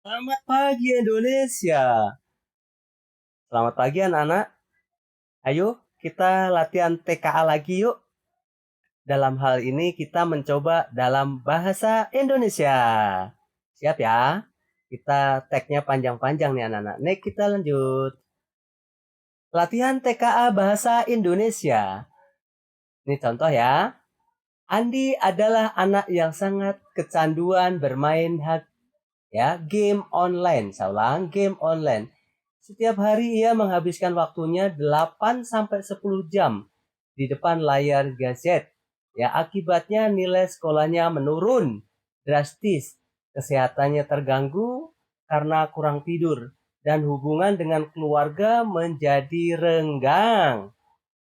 Selamat pagi Indonesia. Selamat pagi anak-anak. Ayo kita latihan TKA lagi yuk. Dalam hal ini kita mencoba dalam bahasa Indonesia. Siap ya? Kita tagnya panjang-panjang nih anak-anak. Nih kita lanjut. Latihan TKA bahasa Indonesia. Ini contoh ya. Andi adalah anak yang sangat kecanduan bermain game online. Saya ulang, game online. Setiap hari ia menghabiskan waktunya 8 sampai 10 jam di depan layar gadget. Ya, akibatnya nilai sekolahnya menurun drastis, kesehatannya terganggu karena kurang tidur dan hubungan dengan keluarga menjadi renggang.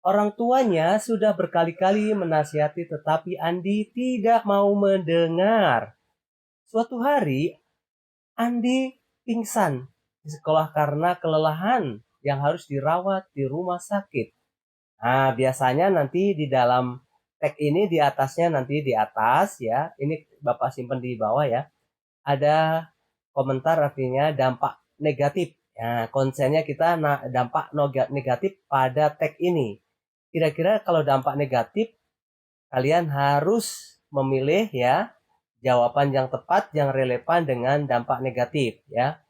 Orang tuanya sudah berkali-kali menasihati tetapi Andi tidak mau mendengar. Suatu hari Andi pingsan di sekolah karena kelelahan yang harus dirawat di rumah sakit. Nah, biasanya nanti di dalam tag ini di atasnya nanti di atas ya, ini Bapak simpan di bawah ya, ada komentar artinya dampak negatif. Nah, konsennya kita dampak negatif pada tag ini. Kira-kira kalau dampak negatif, kalian harus memilih ya jawaban yang tepat yang relevan dengan dampak negatif ya.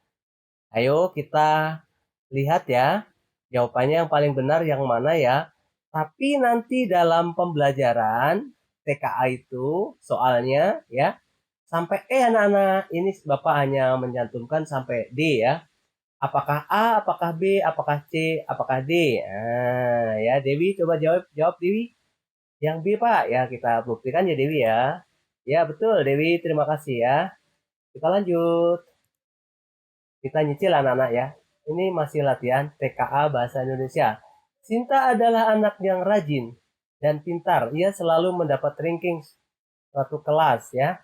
Ayo kita lihat ya, jawabannya yang paling benar yang mana ya. Tapi nanti dalam pembelajaran TKA itu soalnya ya, sampai E anak-anak. Ini Bapak hanya mencantumkan sampai D ya. Apakah A, apakah B, apakah C, apakah D? Nah, ya Dewi coba jawab, jawab Dewi. Yang B Pak, ya kita buktikan ya Dewi ya. Ya betul Dewi, terima kasih ya. Kita lanjut. Kita nyicil anak-anak ya. Ini masih latihan TKA Bahasa Indonesia. Sinta adalah anak yang rajin dan pintar. Ia selalu mendapat ranking satu kelas ya.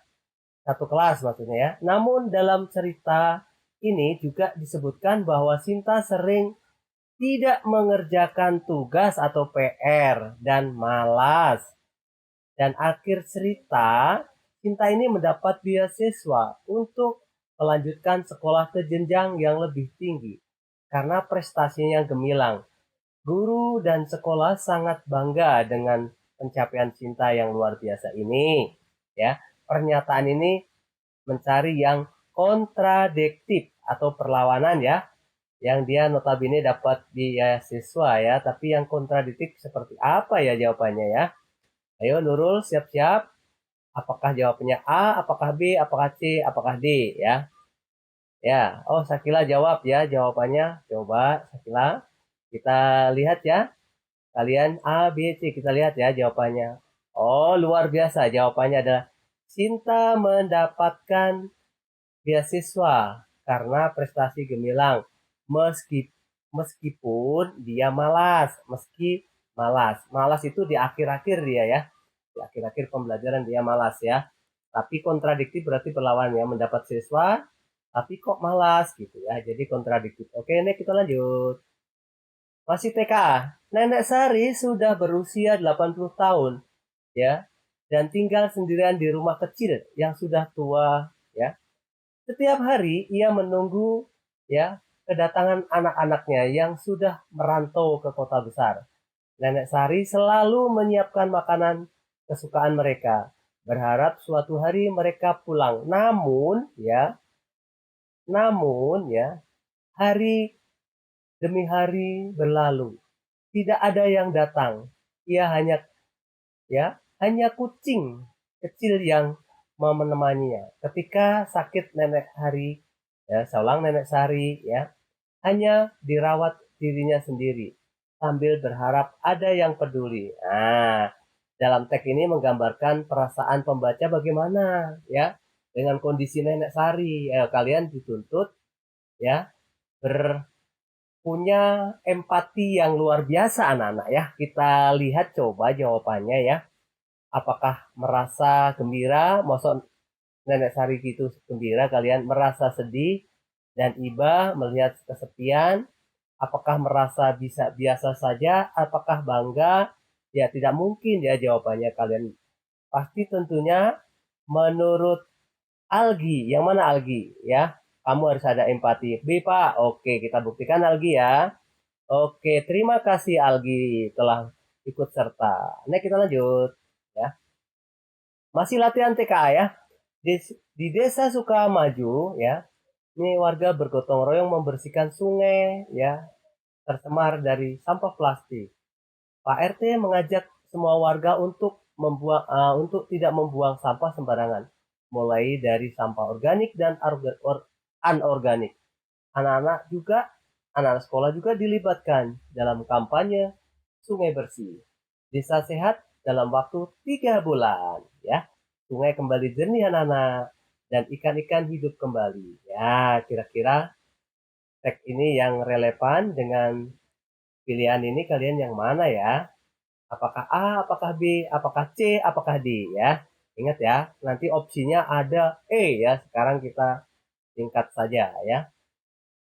Satu kelas maksudnya ya. Namun dalam cerita ini juga disebutkan bahwa Sinta sering tidak mengerjakan tugas atau PR dan malas. Dan akhir cerita, Sinta ini mendapat beasiswa untuk melanjutkan sekolah ke jenjang yang lebih tinggi karena prestasinya gemilang. Guru dan sekolah sangat bangga dengan pencapaian Sinta yang luar biasa ini. Ya, pernyataan ini mencari yang kontradiktif atau perlawanan ya, yang dia notabene dapat beasiswa ya, tapi yang kontradiktif seperti apa ya jawabannya ya? Ayo Nurul siap-siap. Apakah jawabannya A, apakah B, apakah C, apakah D ya? Ya, oh Sakila jawab ya jawabannya. Coba Sakila kita lihat ya. Kalian A, B, C kita lihat ya jawabannya. Oh luar biasa jawabannya adalah Sinta mendapatkan beasiswa karena prestasi gemilang. Meskipun dia malas, malas itu di akhir-akhir dia ya, di akhir-akhir pembelajaran dia malas ya. Tapi kontradiktif berarti berlawan ya, mendapat siswa tapi kok malas gitu ya. Jadi kontradiktif. Oke, ini kita lanjut. Masih TK. Nenek Sari sudah berusia 80 tahun ya dan tinggal sendirian di rumah kecil yang sudah tua ya. Setiap hari ia menunggu ya kedatangan anak-anaknya yang sudah merantau ke kota besar. Nenek Sari selalu menyiapkan makanan kesukaan mereka, berharap suatu hari mereka pulang. Namun ya, hari demi hari berlalu, tidak ada yang datang. Ia hanya kucing kecil yang menemaninya. Ketika sakit nenek Hari, ya, seorang nenek Sari, ya, hanya dirawat dirinya sendiri sambil berharap ada yang peduli. Nah, dalam teks ini menggambarkan perasaan pembaca bagaimana ya dengan kondisi nenek Sari. Ya, kalian dituntut ya punya empati yang luar biasa anak-anak ya. Kita lihat coba jawabannya ya. Apakah merasa gembira? Maksud nenek Sari gitu gembira, kalian merasa sedih dan iba melihat kesepian? Apakah merasa bisa biasa saja? Apakah bangga? Ya tidak mungkin ya jawabannya kalian. Pasti tentunya menurut Algi. Yang mana Algi? Ya. Kamu harus ada empati. B, Pak. Oke, kita buktikan Algi ya. Oke, terima kasih Algi telah ikut serta. Nah, kita lanjut ya. Masih latihan TKA ya. Di Desa Sukamaju ya. Ini warga bergotong royong membersihkan sungai ya, tercemar dari sampah plastik. Pak RT mengajak semua warga untuk tidak membuang sampah sembarangan, mulai dari sampah organik dan anorganik. Anak-anak sekolah juga dilibatkan dalam kampanye sungai bersih. Desa sehat dalam waktu 3 bulan, ya. Sungai kembali jernih anak-anak dan ikan-ikan hidup kembali. Ya, kira-kira teks ini yang relevan dengan pilihan ini kalian yang mana ya? Apakah A, apakah B, apakah C, apakah D ya? Ingat ya, nanti opsinya ada E ya. Sekarang kita singkat saja ya.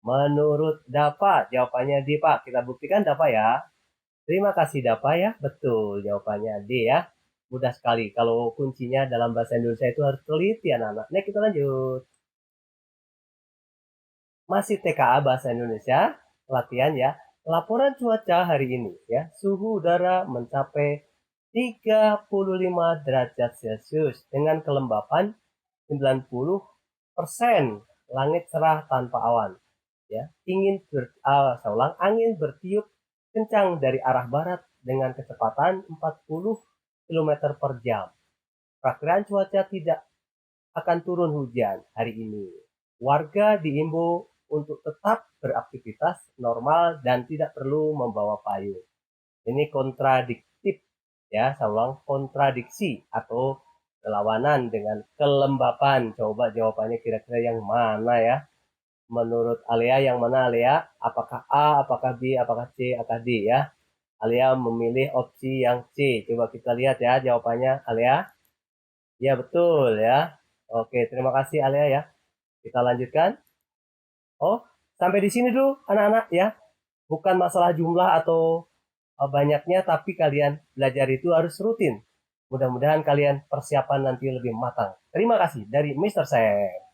Menurut Dava, jawabannya D Pak. Kita buktikan Dava ya. Terima kasih Dava ya. Betul, jawabannya D ya. Mudah sekali. Kalau kuncinya dalam bahasa Indonesia itu harus teliti anak-anak. Nah, kita lanjut. Masih TKA bahasa Indonesia, latihan ya. Laporan cuaca hari ini ya. Suhu udara mencapai 35 derajat Celcius dengan kelembapan 90%. Langit cerah tanpa awan. Ya, angin bertiup kencang dari arah barat dengan kecepatan 40 km per jam. Perakiraan cuaca tidak akan turun hujan hari ini. Warga diimbau untuk tetap beraktivitas normal dan tidak perlu membawa payung. Ini kontradiktif ya, saya ulang, kontradiksi atau berlawanan dengan kelembapan. Coba jawabannya kira-kira yang mana ya? Menurut Alia yang mana Alia? Apakah A, apakah B, apakah C, apakah D ya? Alia memilih opsi yang C. Coba kita lihat ya jawabannya Alia. Ya betul ya. Oke, terima kasih Alia ya. Kita lanjutkan. Oh, sampai di sini dulu anak-anak ya. Bukan masalah jumlah atau banyaknya, tapi kalian belajar itu harus rutin. Mudah-mudahan kalian persiapan nanti lebih matang. Terima kasih dari Mr. Sam.